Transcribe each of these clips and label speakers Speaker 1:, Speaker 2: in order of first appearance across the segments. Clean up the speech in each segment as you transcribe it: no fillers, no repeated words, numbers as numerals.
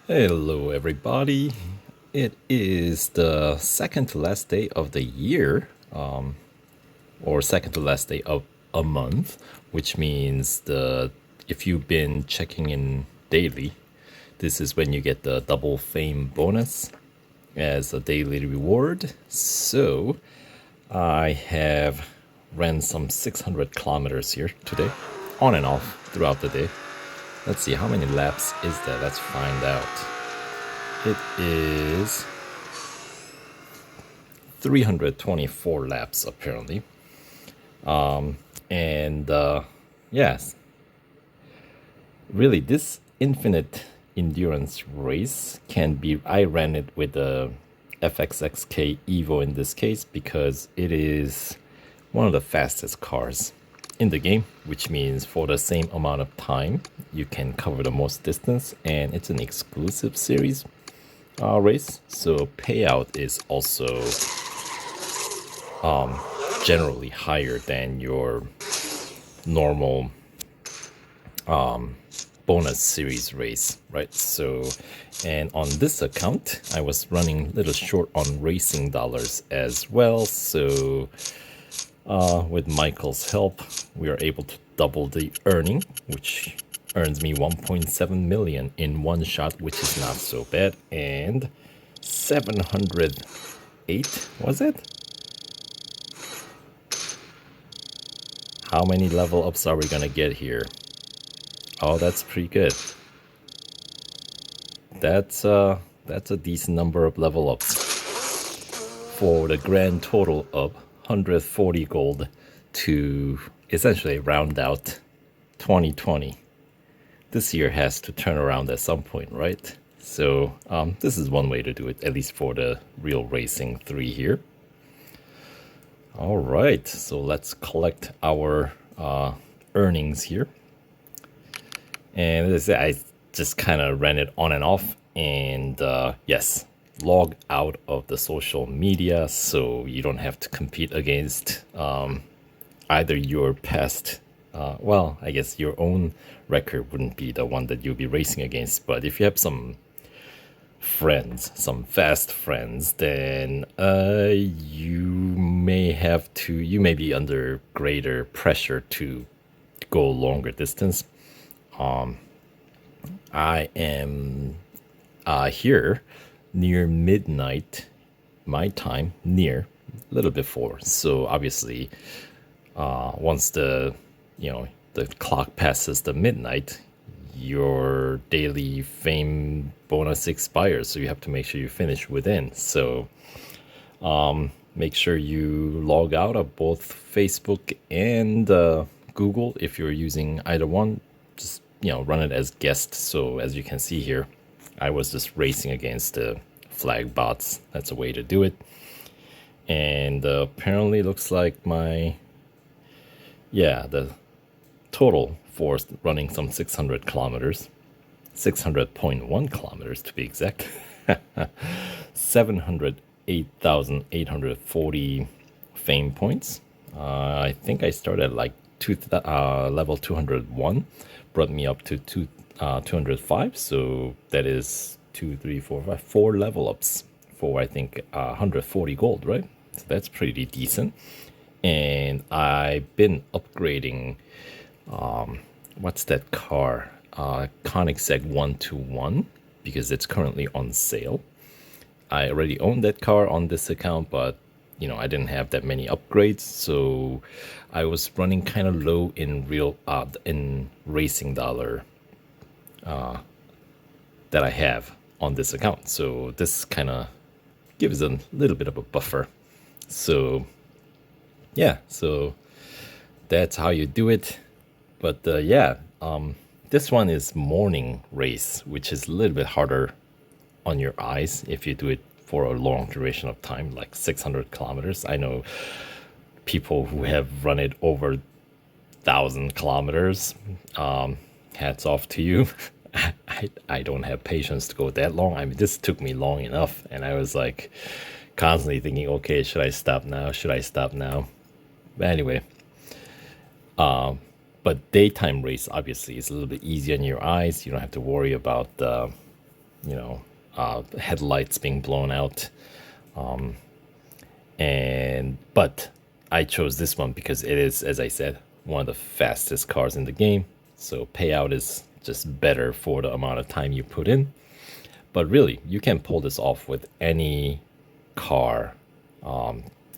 Speaker 1: Hello, everybody. It is the second to last day of the year, or second to last day of a month, which means if you've been checking in daily, this is when you get the double fame bonus as a daily reward. So I have ran some 600 kilometers here today, on and off throughout the day. Let's see, how many laps is that? Let's find out. It is 324 laps, apparently. And yes, really, this infinite endurance race can be. I ran it with the FXX K Evo in this case because it is one of the fastest cars in the game, which means for the same amount of time, you can cover the most distance, and it's an exclusive series race. So payout is also generally higher than your normal bonus series race, right? So, and on this account, I was running a little short on racing dollars as well. So, with Michael's help, we are able to double the earning, which earns me 1.7 million in one shot, which is not so bad. And 708, was it? How many level ups are we gonna get here? Oh, that's pretty good. That's a decent number of level ups for the grand total of 140 gold to essentially round out 2020. This year has to turn around at some point, right? So this is one way to do it, at least for the real racing 3 here. All right, so let's collect our earnings here. And as I said, I just kind of ran it on and off, and yes, log out of the social media so you don't have to compete against either your past, well, I guess your own record wouldn't be the one that you'll be racing against, but if you have some friends, some fast friends, then you may be under greater pressure to go longer distance. I am here near midnight my time, near a little before. So obviously, once the clock passes the midnight, your daily fame bonus expires. So you have to make sure you finish within. So make sure you log out of both Facebook and Google if you're using either one. Just run it as guest. So as you can see here, I was just racing against the flag bots. That's a way to do it. And apparently looks like the total for running some 600 kilometers, 600.1 kilometers to be exact, 708,840 fame points. I think I started at like level 201, brought me up to 205. So that is 4 level ups for I think 140 gold, right? So that's pretty decent. And I've been upgrading. What's that car? Koenigsegg 121, because it's currently on sale. I already own that car on this account, but I didn't have that many upgrades, so I was running kind of low in racing dollar that I have on this account. So this kind of gives a little bit of a buffer. So yeah, so that's how you do it. But this one is morning race, which is a little bit harder on your eyes if you do it for a long duration of time, like 600 kilometers. I know people who have run it over 1,000 kilometers. Hats off to you. I don't have patience to go that long. I mean, this took me long enough, and I was like constantly thinking, okay, should I stop now? Should I stop now? But anyway, but daytime race obviously is a little bit easier on your eyes. You don't have to worry about headlights being blown out. But I chose this one because it is, as I said, one of the fastest cars in the game. So payout is just better for the amount of time you put in. But really, you can pull this off with any car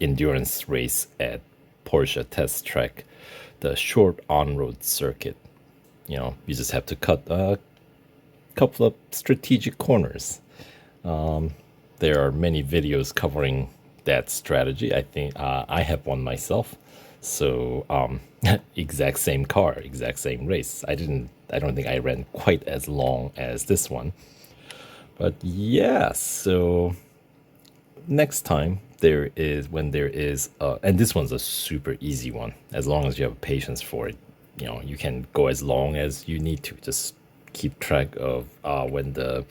Speaker 1: endurance race at Porsche Test Track, the short on-road circuit. You just have to cut a couple of strategic corners. There are many videos covering that strategy. I think I have one myself. So exact same car, exact same race. I don't think I ran quite as long as this one. But yeah, so next time when there is and this one's a super easy one. As long as you have patience for it, you can go as long as you need to. Just keep track of when the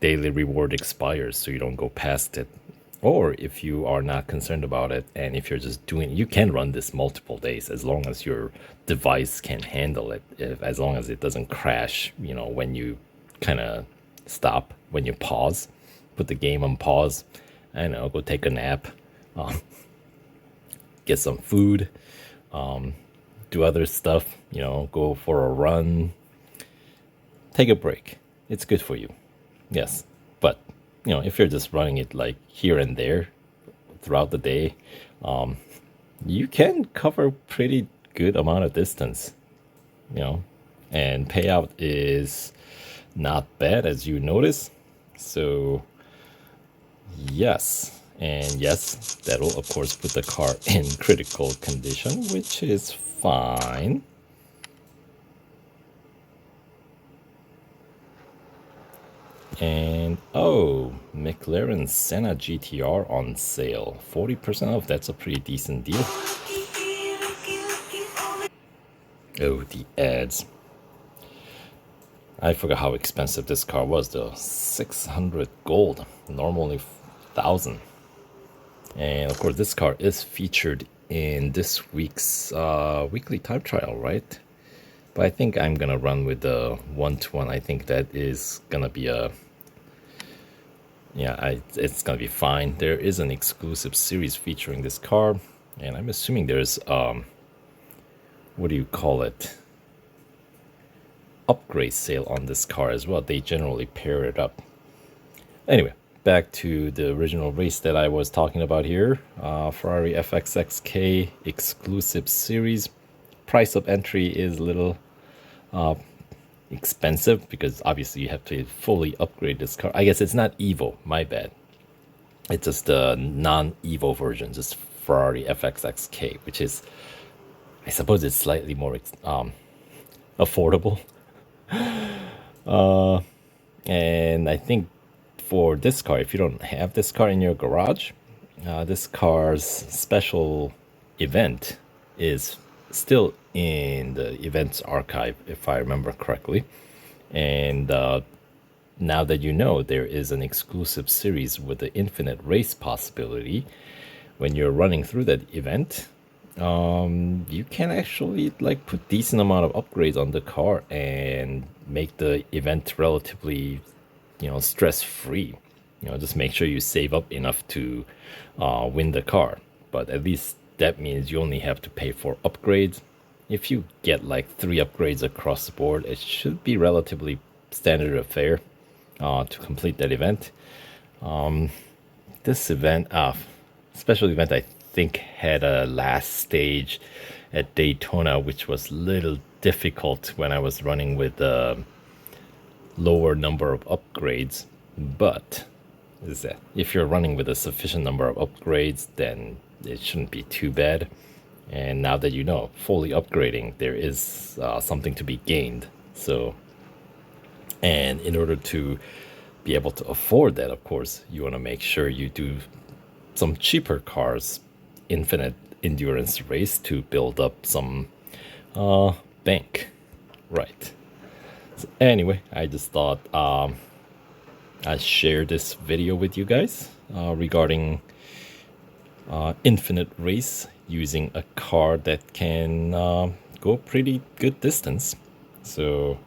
Speaker 1: daily reward expires so you don't go past it. Or if you are not concerned about it, and if you're just you can run this multiple days as long as your device can handle it, as long as it doesn't crash, when you kind of stop, when you pause, put the game on pause, I don't know, go take a nap, get some food, do other stuff, go for a run, take a break. It's good for you. Yes. But, if you're just running it like here and there throughout the day, you can cover pretty good amount of distance, and payout is not bad, as you notice. So yes, and yes, that'll of course put the car in critical condition, which is fine. And oh, McLaren Senna GTR on sale, 40% off. That's a pretty decent deal. Oh, the ads. I forgot how expensive this car was though. 600 gold, normally 1,000. And of course, this car is featured in this week's weekly time trial, right? But I think I'm gonna run with the 1-to-1. I think that is gonna be it's gonna be fine. There is an exclusive series featuring this car, and I'm assuming there's what do you call it? Upgrade sale on this car as well. They generally pair it up. Anyway, back to the original race that I was talking about here. Ferrari FXX K exclusive series. Price of entry is a little expensive because obviously you have to fully upgrade this car. I guess it's not Evo, my bad. It's just the non-Evo version, just Ferrari FXX K, which is, I suppose it's slightly more affordable. And I think for this car, if you don't have this car in your garage, this car's special event is still in the events archive, if I remember correctly. And now that you know, there is an exclusive series with the infinite race possibility. When you're running through that event, you can actually like put decent amount of upgrades on the car and make the event relatively, stress-free. Just make sure you save up enough to win the car. But at least that means you only have to pay for upgrades. If you get like 3 upgrades across the board, it should be relatively standard affair to complete that event. This event, special event, I think had a last stage at Daytona, which was a little difficult when I was running with a lower number of upgrades. But if you're running with a sufficient number of upgrades, then it shouldn't be too bad. And now that you know, fully upgrading, there is something to be gained. So, and in order to be able to afford that, of course, you want to make sure you do some cheaper cars, infinite endurance race, to build up some bank. Right. So anyway, I just thought I'd share this video with you guys regarding infinite race using a car that can go pretty good distance. So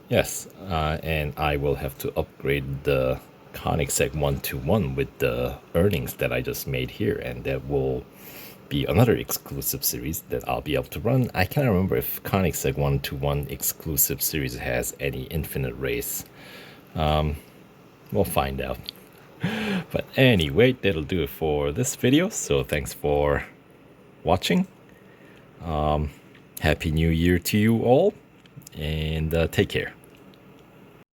Speaker 1: Yes, and I will have to upgrade the Koenigsegg 121 with the earnings that I just made here, and that will be another exclusive series that I'll be able to run. I can't remember if Koenigsegg 121 exclusive series has any infinite race. We'll find out. But anyway, that'll do it for this video. So thanks for watching. Happy New Year to you all, and take care.